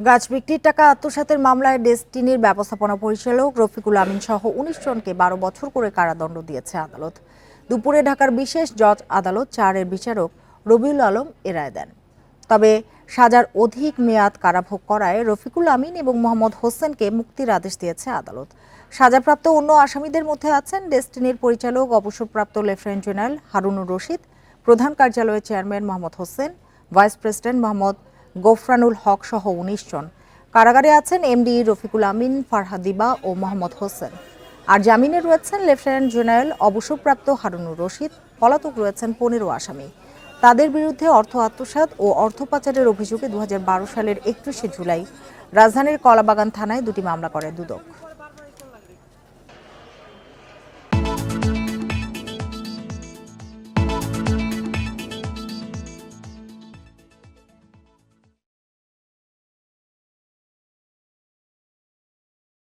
গাছ বিক্রির টাকা আত্মসাতের মামলায় ডেস্টিনির ব্যবস্থাপনা পরিচালক রফিকুল আমিন সহ ১৯ জনকে ১২ বছর করে কারাদণ্ড দিয়েছে আদালত। দুপুরে ঢাকার বিশেষ জজ আদালত ৪-এর বিচারক রবিউল আলম এ রায় দেন। তবে সাজার অধিক মেয়াদ কারাভোগ করায় রফিকুল আমিন এবং মোহাম্মদ হোসেনকে মুক্তির আদেশ দিয়েছে আদালত। সাজাপ্রাপ্ত অন্য আসামিদের মধ্যে আছেন ডেস্টিনির পরিচালক অবসরপ্রাপ্ত লেফটেন্যান্ট জেনারেল হারুনুর রশিদ, প্রধান কার্যালয়ের chairman Mohammad Hossain, vice president Mohammad Gofranul Haque সহ ১৯ জন। কারাগারে আছেন এমডি রফিকুল আমিন, ফারহাদিবা ও মোহাম্মদ হোসেন। আর জামিনে রয়েছেন লেফটেন্যান্ট জেনারেল অবসরপ্রাপ্ত হারুনুর রশিদ। পলাতক রয়েছেন ১৫ আসামি। তাদের বিরুদ্ধে অর্থ আত্মসাৎ ও অর্থ পাচারের অভিযোগে ২০১২ সালের ৩১ জুলাই রাজধানীর কলাবাগান থানায় দুটি মামলা করে দুদক।